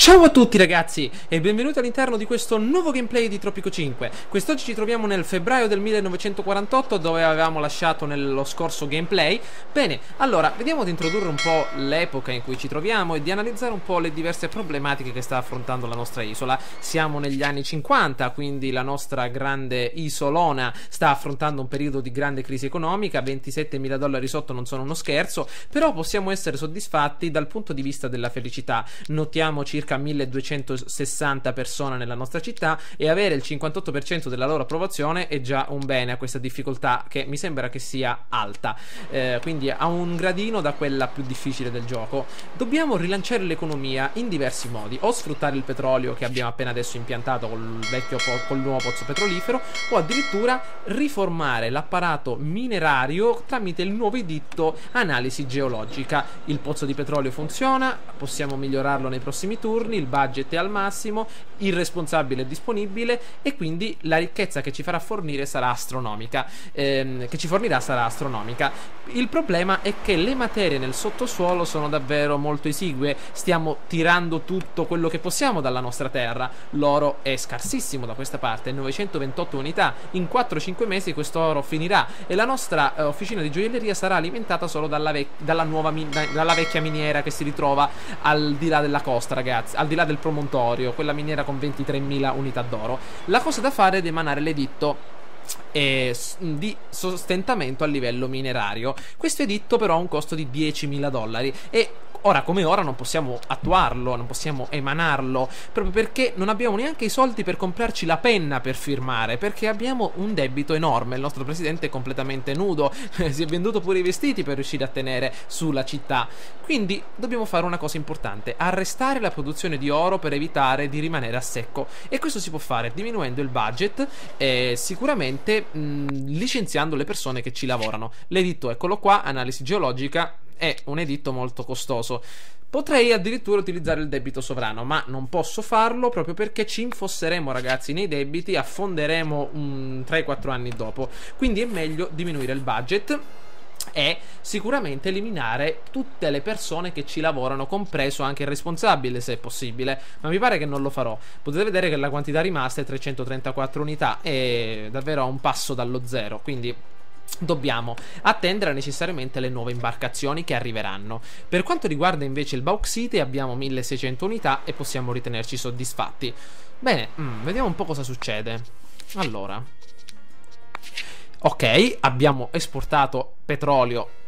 Ciao a tutti ragazzi e benvenuti all'interno di questo nuovo gameplay di Tropico 5. Quest'oggi ci troviamo nel febbraio del 1948 dove avevamo lasciato nello scorso gameplay. Bene, allora vediamo di introdurre un po' l'epoca in cui ci troviamo e di analizzare un po' le diverse problematiche che sta affrontando la nostra isola. Siamo negli anni 50, quindi la nostra grande isolona sta affrontando un periodo di grande crisi economica. $27.000 sotto non sono uno scherzo, però possiamo essere soddisfatti dal punto di vista della felicità. Notiamo circa 1260 persone nella nostra città e avere il 58% della loro approvazione è già un bene a questa difficoltà che mi sembra che sia alta, quindi a un gradino da quella più difficile del gioco. Dobbiamo rilanciare l'economia in diversi modi: o sfruttare il petrolio che abbiamo appena adesso impiantato col nuovo pozzo petrolifero, o addirittura riformare l'apparato minerario tramite il nuovo editto analisi geologica. Il pozzo di petrolio funziona, possiamo migliorarlo nei prossimi turni, il budget è al massimo, il responsabile è disponibile e quindi la ricchezza che ci farà fornire sarà astronomica, Il problema è che le materie nel sottosuolo sono davvero molto esigue, stiamo tirando tutto quello che possiamo dalla nostra terra. L'oro è scarsissimo da questa parte, 928 unità, in 4-5 mesi questo oro finirà e la nostra officina di gioielleria sarà alimentata solo dalla vecchia miniera che si ritrova al di là della costa, ragazzi, al di là del promontorio, quella miniera con 23.000 unità d'oro. La cosa da fare è di emanare l'editto di sostentamento a livello minerario. Questo editto però ha un costo di $10.000 e ora come ora non possiamo attuarlo, non possiamo emanarlo, proprio perché non abbiamo neanche i soldi per comprarci la penna per firmare, perché abbiamo un debito enorme. Il nostro presidente è completamente nudo, si è venduto pure i vestiti per riuscire a tenere sulla città. Quindi dobbiamo fare una cosa importante: arrestare la produzione di oro per evitare di rimanere a secco, e questo si può fare diminuendo il budget e sicuramente licenziando le persone che ci lavorano. L'editto, eccolo qua, analisi geologica, è un editto molto costoso. Potrei addirittura utilizzare il debito sovrano, ma non posso farlo proprio perché ci infosseremo, ragazzi, nei debiti, affonderemo 3-4 anni dopo. Quindi è meglio diminuire il budget e sicuramente eliminare tutte le persone che ci lavorano, compreso anche il responsabile se è possibile, ma mi pare che non lo farò. Potete vedere che la quantità rimasta è 334 unità, è davvero a un passo dallo zero, quindi dobbiamo attendere necessariamente le nuove imbarcazioni che arriveranno. Per quanto riguarda invece il bauxite abbiamo 1600 unità e possiamo ritenerci soddisfatti. Bene, vediamo un po' cosa succede. Allora, ok, abbiamo esportato petrolio,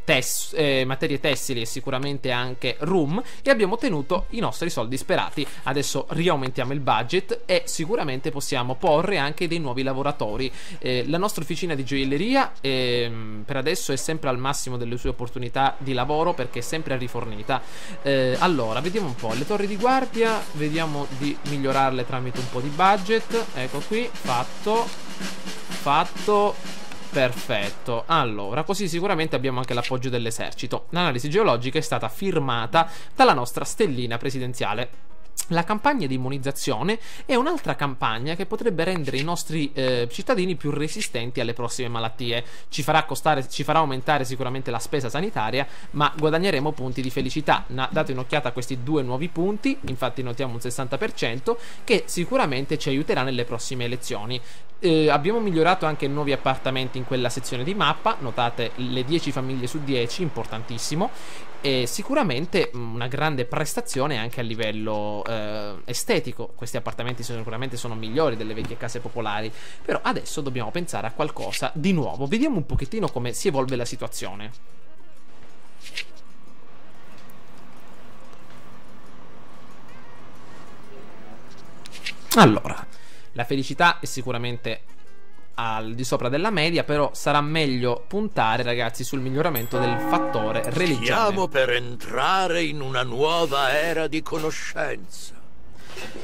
materie tessili e sicuramente anche rum, e abbiamo ottenuto i nostri soldi sperati. Adesso riaumentiamo il budget e sicuramente possiamo porre anche dei nuovi lavoratori. La nostra officina di gioielleria per adesso è sempre al massimo delle sue opportunità di lavoro perché è sempre rifornita. Allora, vediamo un po' le torri di guardia, vediamo di migliorarle tramite un po' di budget. Ecco qui, fatto. Perfetto, allora così sicuramente abbiamo anche l'appoggio dell'esercito. L'analisi geologica è stata firmata dalla nostra stellina presidenziale. La campagna di immunizzazione è un'altra campagna che potrebbe rendere i nostri cittadini più resistenti alle prossime malattie. Ci farà aumentare sicuramente la spesa sanitaria, ma guadagneremo punti di felicità. Date un'occhiata a questi due nuovi punti, infatti notiamo un 60%, che sicuramente ci aiuterà nelle prossime elezioni. Abbiamo migliorato anche nuovi appartamenti in quella sezione di mappa, notate le 10 famiglie su 10, importantissimo, e sicuramente una grande prestazione anche a livello estetico. Questi appartamenti sicuramente sono migliori delle vecchie case popolari, però adesso dobbiamo pensare a qualcosa di nuovo. Vediamo un pochettino come si evolve la situazione. Allora, la felicità è sicuramente al di sopra della media, però sarà meglio puntare, ragazzi, sul miglioramento del fattore religione. Stiamo per entrare in una nuova era di conoscenza.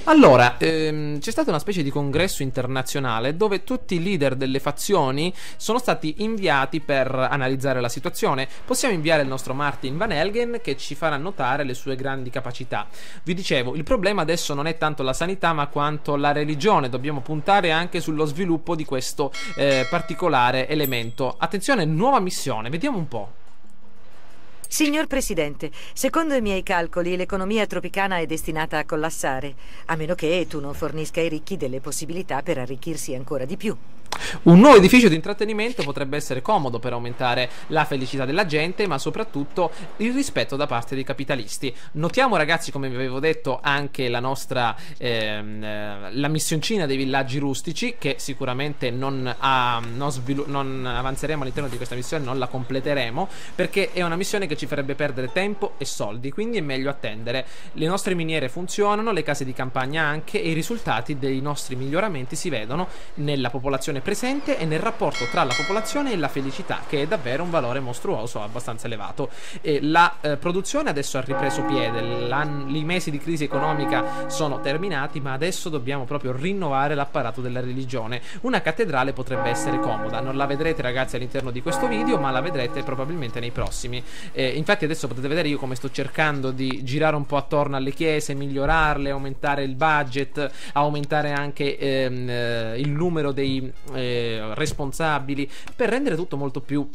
Allora, c'è stata una specie di congresso internazionale dove tutti i leader delle fazioni sono stati inviati per analizzare la situazione. Possiamo inviare il nostro Martin Van Helgen che ci farà notare le sue grandi capacità. Vi dicevo, il problema adesso non è tanto la sanità ma quanto la religione. Dobbiamo puntare anche sullo sviluppo di questo particolare elemento. Attenzione, nuova missione, vediamo un po'. Signor Presidente, secondo i miei calcoli l'economia tropicana è destinata a collassare, a meno che tu non fornisca ai ricchi delle possibilità per arricchirsi ancora di più. Un nuovo edificio di intrattenimento potrebbe essere comodo per aumentare la felicità della gente, ma soprattutto il rispetto da parte dei capitalisti. Notiamo, ragazzi, come vi avevo detto, anche la nostra la missioncina dei villaggi rustici, che sicuramente non avanzeremo all'interno di questa missione, non la completeremo, perché è una missione che ci farebbe perdere tempo e soldi, quindi è meglio attendere. Le nostre miniere funzionano, le case di campagna anche, e i risultati dei nostri miglioramenti si vedono nella popolazione presente e nel rapporto tra la popolazione e la felicità, che è davvero un valore mostruoso, abbastanza elevato. E la produzione adesso ha ripreso piede, i mesi di crisi economica sono terminati, ma adesso dobbiamo proprio rinnovare l'apparato della religione. Una cattedrale potrebbe essere comoda, non la vedrete, ragazzi, all'interno di questo video, ma la vedrete probabilmente nei prossimi. Infatti adesso potete vedere io come sto cercando di girare un po' attorno alle chiese, migliorarle, aumentare il budget, aumentare anche il numero dei responsabili, per rendere tutto molto più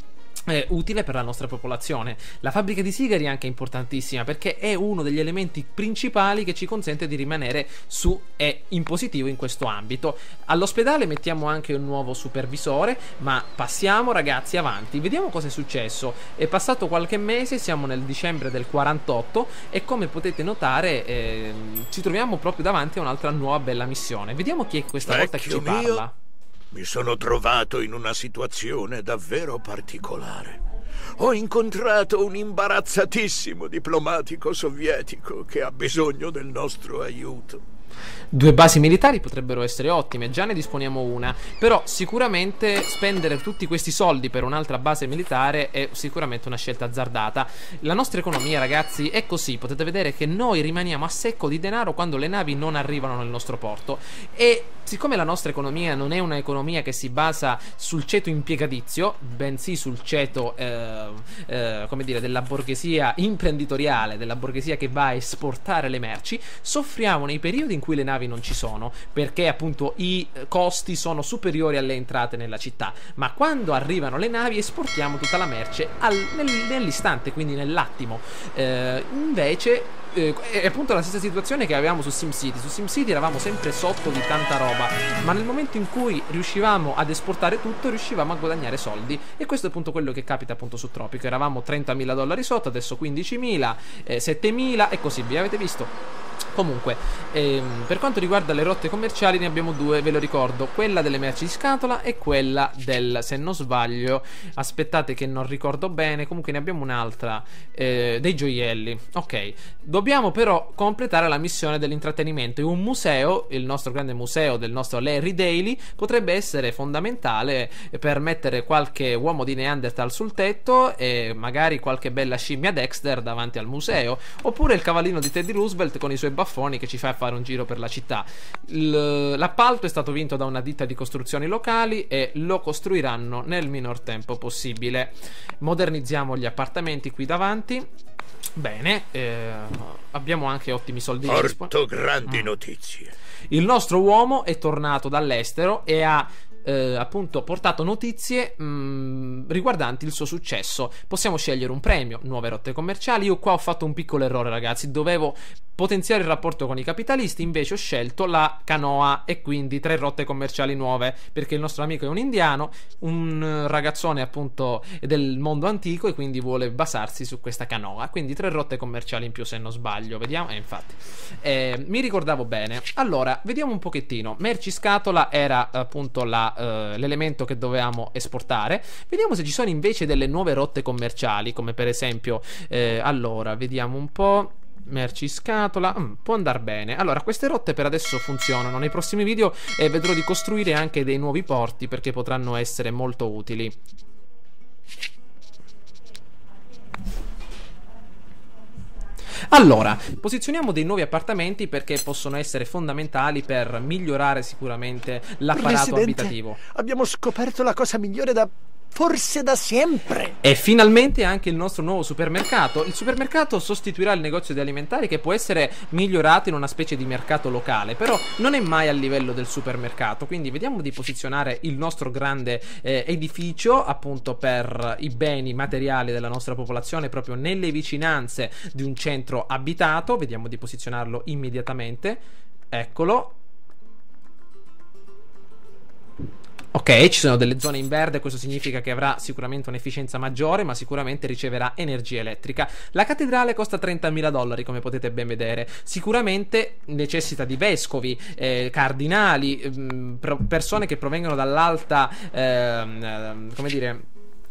utile per la nostra popolazione. La fabbrica di sigari è anche importantissima, perché è uno degli elementi principali che ci consente di rimanere su e in positivo in questo ambito. All'ospedale mettiamo anche un nuovo supervisore, ma passiamo, ragazzi, avanti, vediamo cosa è successo. È passato qualche mese, siamo nel dicembre del 48 e come potete notare ci troviamo proprio davanti a un'altra nuova bella missione. Vediamo chi è questa volta che ci parla. Mi sono trovato in una situazione davvero particolare. Ho incontrato un imbarazzatissimo diplomatico sovietico che ha bisogno del nostro aiuto. 2 basi militari potrebbero essere ottime, già ne disponiamo una, però sicuramente spendere tutti questi soldi per un'altra base militare è sicuramente una scelta azzardata. La nostra economia, ragazzi, è così, potete vedere che noi rimaniamo a secco di denaro quando le navi non arrivano nel nostro porto, e siccome la nostra economia non è un'economia che si basa sul ceto impiegatizio, bensì sul ceto come dire, della borghesia imprenditoriale, della borghesia che va a esportare le merci, soffriamo nei periodi in cui le navi non ci sono, perché appunto i costi sono superiori alle entrate nella città, ma quando arrivano le navi esportiamo tutta la merce nell'istante, quindi nell'attimo. Invece è appunto la stessa situazione che avevamo su SimCity. Su SimCity eravamo sempre sotto di tanta roba, ma nel momento in cui riuscivamo ad esportare tutto riuscivamo a guadagnare soldi, e questo è appunto quello che capita appunto su Tropico. Eravamo $30.000 sotto, adesso 15.000, 7.000 e così via, avete visto? Comunque, per quanto riguarda le rotte commerciali ne abbiamo 2, ve lo ricordo, quella delle merci di scatola e quella del, se non sbaglio, aspettate che non ricordo bene, comunque ne abbiamo un'altra, dei gioielli. Ok, dobbiamo però completare la missione dell'intrattenimento, e un museo, il nostro grande museo del nostro Larry Daly, potrebbe essere fondamentale per mettere qualche uomo di Neanderthal sul tetto e magari qualche bella scimmia Dexter davanti al museo, oppure il cavallino di Teddy Roosevelt con i suoi baffoni che ci fa fare un giro per la città. L'appalto è stato vinto da una ditta di costruzioni locali e lo costruiranno nel minor tempo possibile. Modernizziamo gli appartamenti qui davanti. Bene, abbiamo anche ottimi soldi. Porto grandi notizie. Il nostro uomo è tornato dall'estero e ha appunto portato notizie riguardanti il suo successo. Possiamo scegliere un premio, nuove rotte commerciali. Io qua ho fatto un piccolo errore, ragazzi, dovevo potenziare il rapporto con i capitalisti, invece ho scelto la canoa e quindi 3 rotte commerciali nuove, perché il nostro amico è un indiano, un ragazzone appunto del mondo antico, e quindi vuole basarsi su questa canoa, quindi 3 rotte commerciali in più se non sbaglio. Vediamo, infatti mi ricordavo bene. Allora, vediamo un pochettino. Merci scatola era appunto l'elemento che dovevamo esportare. Vediamo se ci sono invece delle nuove rotte commerciali, come per esempio allora, vediamo un po'. Merci scatola, può andare bene. Allora, queste rotte per adesso funzionano. Nei prossimi video vedrò di costruire anche dei nuovi porti, perché potranno essere molto utili. Allora, posizioniamo dei nuovi appartamenti perché possono essere fondamentali per migliorare sicuramente l'apparato abitativo. Abbiamo scoperto la cosa migliore da forse da sempre. E finalmente anche il nostro nuovo supermercato. Il supermercato sostituirà il negozio di alimentari, che può essere migliorato in una specie di mercato locale, però non è mai a livello del supermercato. Quindi vediamo di posizionare il nostro grande edificio appunto per i beni materiali della nostra popolazione proprio nelle vicinanze di un centro abitato. Vediamo di posizionarlo immediatamente. Eccolo. Ok, ci sono delle zone in verde, questo significa che avrà sicuramente un'efficienza maggiore, ma sicuramente riceverà energia elettrica. La cattedrale costa $30.000, come potete ben vedere. Sicuramente necessita di vescovi, cardinali, persone che provengono dall'alta, come dire,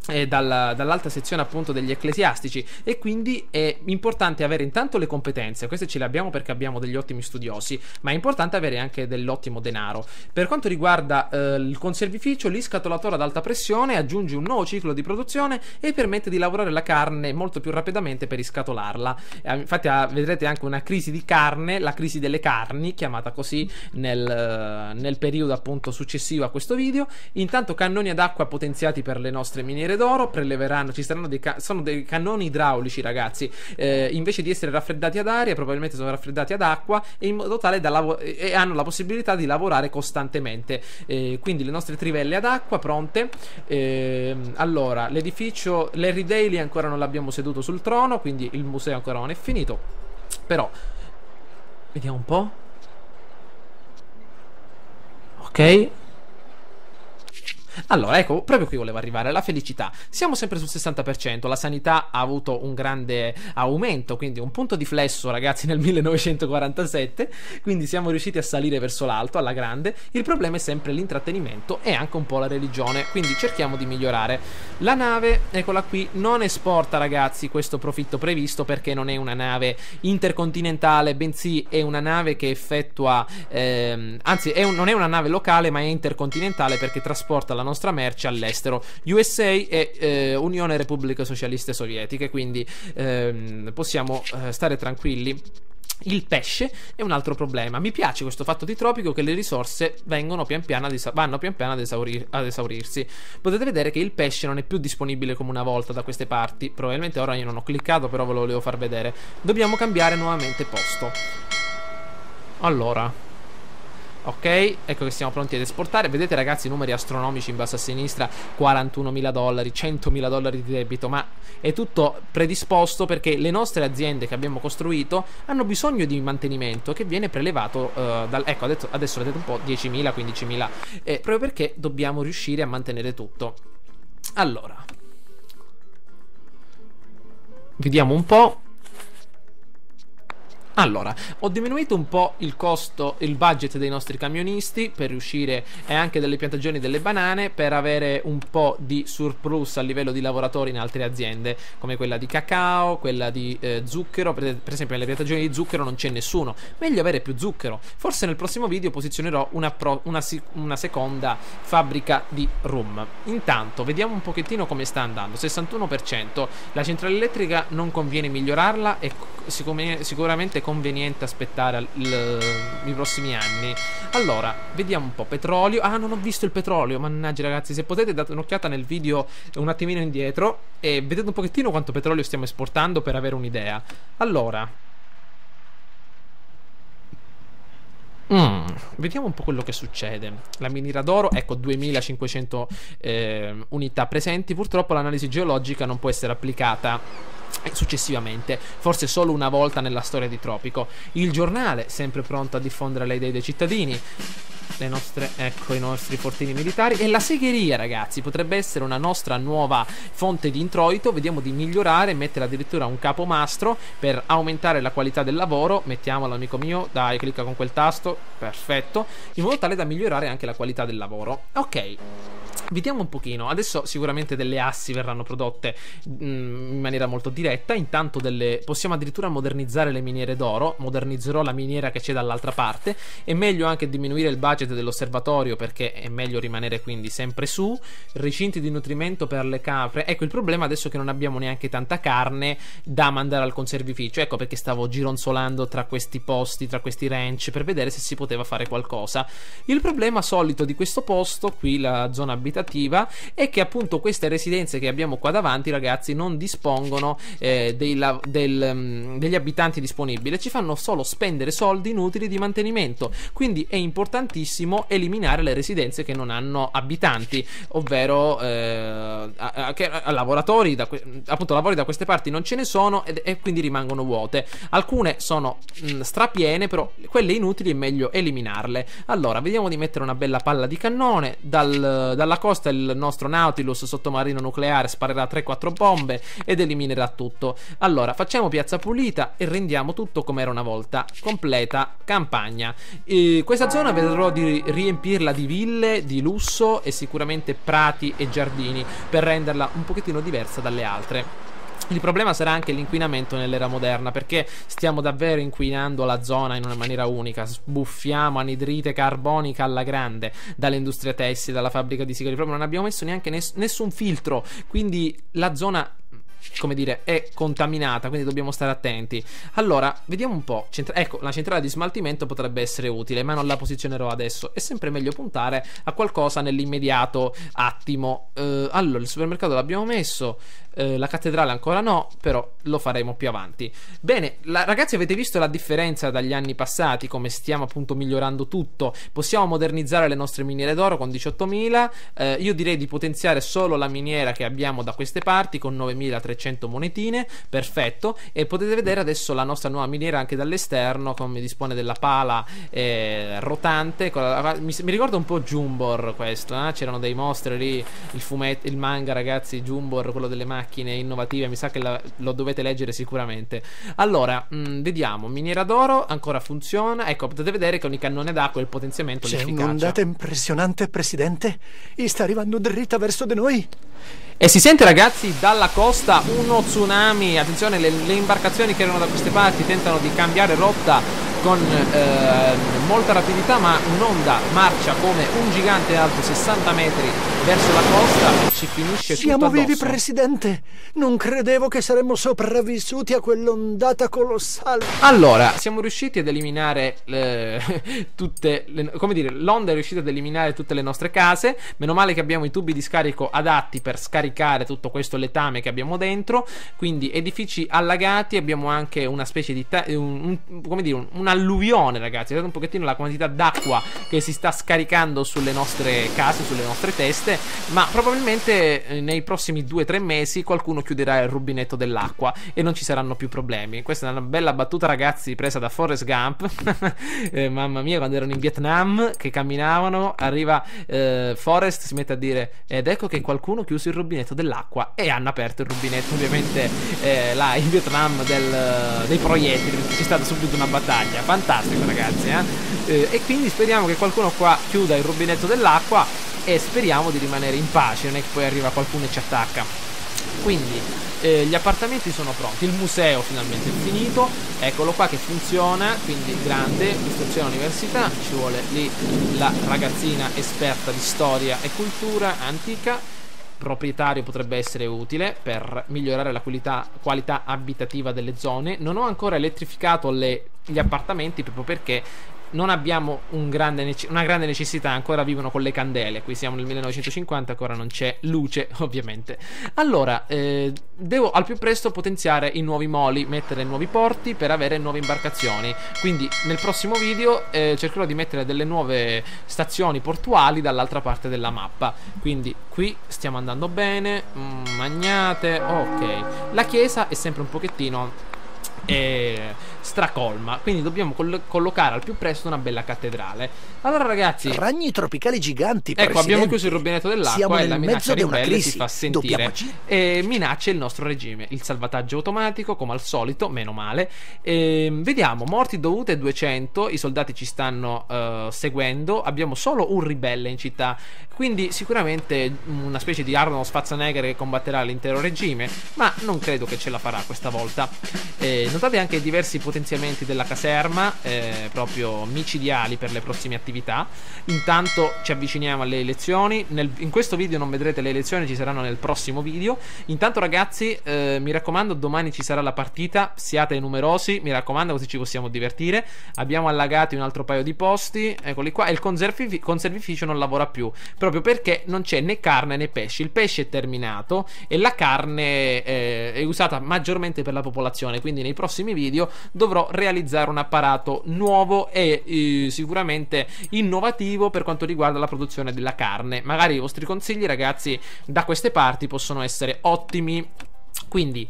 dall'alta sezione appunto degli ecclesiastici, e quindi è importante avere intanto le competenze. Queste ce le abbiamo perché abbiamo degli ottimi studiosi, ma è importante avere anche dell'ottimo denaro. Per quanto riguarda il conservificio, l'iscatolatore ad alta pressione aggiunge un nuovo ciclo di produzione e permette di lavorare la carne molto più rapidamente per riscatolarla. Infatti vedrete anche una crisi di carne, la crisi delle carni, chiamata così nel periodo appunto successivo a questo video. Intanto cannoni ad acqua potenziati per le nostre miniere d'oro, preleveranno, ci saranno sono dei cannoni idraulici, ragazzi, invece di essere raffreddati ad aria probabilmente sono raffreddati ad acqua, e in modo tale e hanno la possibilità di lavorare costantemente. Quindi le nostre trivelle ad acqua pronte. Allora, l'edificio Larry Daly ancora non l'abbiamo seduto sul trono, quindi il museo ancora non è finito, però vediamo un po'. Ok. Allora, ecco, proprio qui volevo arrivare, la felicità. Siamo sempre sul 60%, la sanità ha avuto un grande aumento, quindi un punto di flesso, ragazzi, nel 1947, quindi siamo riusciti a salire verso l'alto, alla grande. Il problema è sempre l'intrattenimento e anche un po' la religione, quindi cerchiamo di migliorare. La nave, eccola qui, non esporta, ragazzi, questo profitto previsto, perché non è una nave intercontinentale, bensì è una nave che effettua, anzi non è una nave locale, ma è intercontinentale, perché trasporta la nostra merce all'estero, USA e Unione Repubbliche Socialiste Sovietiche, quindi possiamo stare tranquilli. Il pesce è un altro problema. Mi piace questo fatto di Tropico, che le risorse vanno pian piano ad esaurirsi. Potete vedere che il pesce non è più disponibile come una volta da queste parti. Probabilmente ora io non ho cliccato, però ve lo volevo far vedere. Dobbiamo cambiare nuovamente posto. Allora, ok, ecco che siamo pronti ad esportare. Vedete, ragazzi, numeri astronomici in basso a sinistra: $41.000, $100.000 di debito, ma è tutto predisposto perché le nostre aziende che abbiamo costruito hanno bisogno di mantenimento che viene prelevato ecco, adesso vedete un po', 10.000, 15.000, proprio perché dobbiamo riuscire a mantenere tutto. Allora, vediamo un po'. Allora, ho diminuito un po' il costo, il budget dei nostri camionisti per riuscire, e anche delle piantagioni delle banane, per avere un po' di surplus a livello di lavoratori in altre aziende, come quella di cacao, quella di zucchero. Per esempio nelle piantagioni di zucchero non c'è nessuno, meglio avere più zucchero. Forse nel prossimo video posizionerò una seconda fabbrica di rum. Intanto vediamo un pochettino come sta andando. 61%, la centrale elettrica non conviene migliorarla, e sicuramente conveniente aspettare i prossimi anni. Allora, vediamo un po'. Petrolio. Ah, non ho visto il petrolio, mannaggia, ragazzi. Se potete date un'occhiata nel video un attimino indietro e vedete un pochettino quanto petrolio stiamo esportando, per avere un'idea. Allora, vediamo un po' quello che succede. La miniera d'oro, ecco, 2500 unità presenti. Purtroppo l'analisi geologica non può essere applicata successivamente, forse solo una volta nella storia di Tropico. Il giornale, sempre pronto a diffondere le idee dei cittadini. Ecco i nostri fortini militari. E la segheria, ragazzi, potrebbe essere una nostra nuova fonte di introito. Vediamo di migliorare, mettere addirittura un capomastro per aumentare la qualità del lavoro. Mettiamolo, amico mio, dai, clicca con quel tasto, perfetto, in modo tale da migliorare anche la qualità del lavoro. Ok, vediamo un pochino. Adesso sicuramente delle assi verranno prodotte in maniera molto diretta. Intanto possiamo addirittura modernizzare le miniere d'oro. Modernizzerò la miniera che c'è dall'altra parte. È meglio anche diminuire il budget dell'osservatorio, perché è meglio rimanere quindi sempre su. Recinti di nutrimento per le capre. Ecco il problema adesso, che non abbiamo neanche tanta carne da mandare al conservificio. Ecco perché stavo gironzolando tra questi posti, tra questi ranch, per vedere se si poteva fare qualcosa. Il problema solito di questo posto qui, la zona abitata, abitativa e che appunto queste residenze che abbiamo qua davanti, ragazzi, non dispongono degli abitanti disponibili, ci fanno solo spendere soldi inutili di mantenimento. Quindi è importantissimo eliminare le residenze che non hanno abitanti, ovvero lavoratori appunto lavori da queste parti non ce ne sono e quindi rimangono vuote. Alcune sono strapiene, però quelle inutili è meglio eliminarle. Allora vediamo di mettere una bella palla di cannone. Dalla costa il nostro Nautilus sottomarino nucleare sparerà 3-4 bombe ed eliminerà tutto. Allora facciamo piazza pulita e rendiamo tutto come era una volta, completa campagna. Questa zona vedrò di riempirla di ville, di lusso e sicuramente prati e giardini per renderla un pochettino diversa dalle altre. Il problema sarà anche l'inquinamento nell'era moderna, perché stiamo davvero inquinando la zona in una maniera unica. Sbuffiamo anidride carbonica alla grande dall'industria tessile, dalla fabbrica di sigari, proprio non abbiamo messo neanche nessun filtro, quindi la zona, come dire, è contaminata, quindi dobbiamo stare attenti. Allora vediamo un po'. Ecco, la centrale di smaltimento potrebbe essere utile, ma non la posizionerò adesso. È sempre meglio puntare a qualcosa nell'immediato attimo. Allora il supermercato l'abbiamo messo, la cattedrale ancora no, però lo faremo più avanti. Bene, ragazzi, avete visto la differenza dagli anni passati, come stiamo appunto migliorando tutto. Possiamo modernizzare le nostre miniere d'oro con 18.000. Io direi di potenziare solo la miniera che abbiamo da queste parti con 9.300 monetine, perfetto. E potete vedere adesso la nostra nuova miniera anche dall'esterno, come dispone della pala rotante. Mi ricorda un po' Jumbor questo, c'erano dei mostri lì, il fumetto, il manga, ragazzi, Jumbor, quello delle macchine innovative, mi sa che lo dovete leggere sicuramente. Allora vediamo, miniera d'oro ancora funziona. Ecco, potete vedere che con i cannoni d'acqua il potenziamento, c'è l'efficacia. un'ondata impressionante, presidente, e sta arrivando dritta verso di noi. E si sente, ragazzi, dalla costa uno tsunami. Attenzione, le imbarcazioni che erano da queste parti tentano di cambiare rotta con molta rapidità, ma un'onda marcia come un gigante alto 60 metri verso la costa e ci finisce tutto Siamo vivi, addosso. presidente. Non credevo che saremmo sopravvissuti a quell'ondata colossale. Allora, siamo riusciti ad eliminare come dire, l'onda è riuscita ad eliminare tutte le nostre case. Meno male che abbiamo i tubi di scarico adatti per scaricare tutto questo letame che abbiamo dentro. Quindi edifici allagati, abbiamo anche una specie di come dire, un'alluvione, ragazzi. Vedete un pochettino la quantità d'acqua che si sta scaricando sulle nostre case, sulle nostre teste. Ma probabilmente nei prossimi 2-3 mesi qualcuno chiuderà il rubinetto dell'acqua e non ci saranno più problemi. Questa è una bella battuta, ragazzi, presa da Forrest Gump. Mamma mia, quando erano in Vietnam che camminavano, arriva Forrest, si mette a dire: ed ecco che qualcuno ha chiuso il rubinetto dell'acqua, e hanno aperto il rubinetto. Ovviamente là in Vietnam dei proiettili, c'è stata subito una battaglia. Fantastico, ragazzi, e quindi speriamo che qualcuno qua chiuda il rubinetto dell'acqua e speriamo di rimanere in pace, non è che poi arriva qualcuno e ci attacca. Quindi gli appartamenti sono pronti, il museo finalmente è finito, eccolo qua che funziona, quindi grande, istruzione all'università, ci vuole lì la ragazzina esperta di storia e cultura antica. Proprietario potrebbe essere utile per migliorare la qualità abitativa delle zone. Non ho ancora elettrificato gli appartamenti proprio perché non abbiamo una grande necessità, ancora vivono con le candele. Qui siamo nel 1950, ancora non c'è luce, ovviamente. Allora, devo al più presto potenziare i nuovi moli, mettere nuovi porti per avere nuove imbarcazioni. Quindi nel prossimo video cercherò di mettere delle nuove stazioni portuali dall'altra parte della mappa. Quindi qui stiamo andando bene, magnate, ok. La chiesa è sempre un pochettino stracolma, quindi dobbiamo collocare al più presto una bella cattedrale. Allora, ragazzi, ragni tropicali giganti, ecco, presidente. abbiamo chiuso il rubinetto dell'acqua e la minaccia ribelle si fa Dobbiamo sentire agire. e minaccia il nostro regime. Il salvataggio automatico, come al solito, meno male. Vediamo, morti dovute 200, i soldati ci stanno seguendo. Abbiamo solo un ribelle in città, quindi sicuramente una specie di Arnold Schwarzenegger che combatterà l'intero regime, ma non credo che ce la farà questa volta. Notate anche diversi potenziamenti della caserma, proprio micidiali per le prossime attività. Intanto ci avviciniamo alle elezioni. In questo video non vedrete le elezioni, ci saranno nel prossimo video. Intanto ragazzi, mi raccomando, domani ci sarà la partita, siate numerosi, mi raccomando, così ci possiamo divertire. Abbiamo allagati un altro paio di posti, eccoli qua, e il conservificio non lavora più, proprio perché non c'è né carne né pesce. Il pesce è terminato e la carne è usata maggiormente per la popolazione, quindi nei prossimi video dovrò realizzare un apparato nuovo e sicuramente innovativo per quanto riguarda la produzione della carne. Magari i vostri consigli ragazzi da queste parti possono essere ottimi. Quindi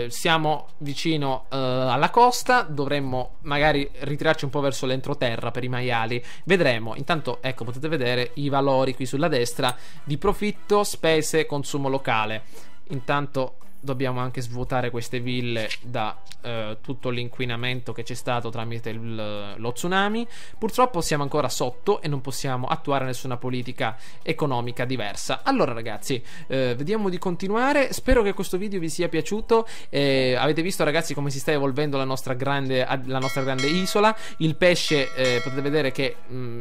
siamo vicino alla costa, dovremmo magari ritirarci un po' verso l'entroterra per i maiali, vedremo. Intanto ecco, potete vedere i valori qui sulla destra di profitto, spese, consumo locale. Intanto dobbiamo anche svuotare queste ville da tutto l'inquinamento che c'è stato tramite lo tsunami. Purtroppo siamo ancora sotto e non possiamo attuare nessuna politica economica diversa. Allora ragazzi, vediamo di continuare. Spero che questo video vi sia piaciuto. Avete visto ragazzi come si sta evolvendo la nostra grande isola. Il pesce potete vedere che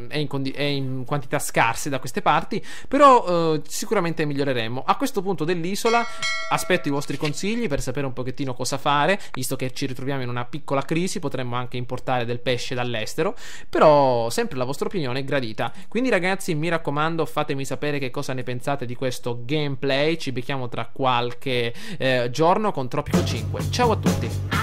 è in quantità scarse da queste parti, però sicuramente miglioreremo. A questo punto dell'isola aspetto i vostri consigli per sapere un pochettino cosa fare, visto che ci ritroviamo in una piccola crisi. Potremmo anche importare del pesce dall'estero, però sempre la vostra opinione è gradita. Quindi ragazzi, mi raccomando, fatemi sapere che cosa ne pensate di questo gameplay. Ci becchiamo tra qualche giorno con Tropico 5. Ciao a tutti.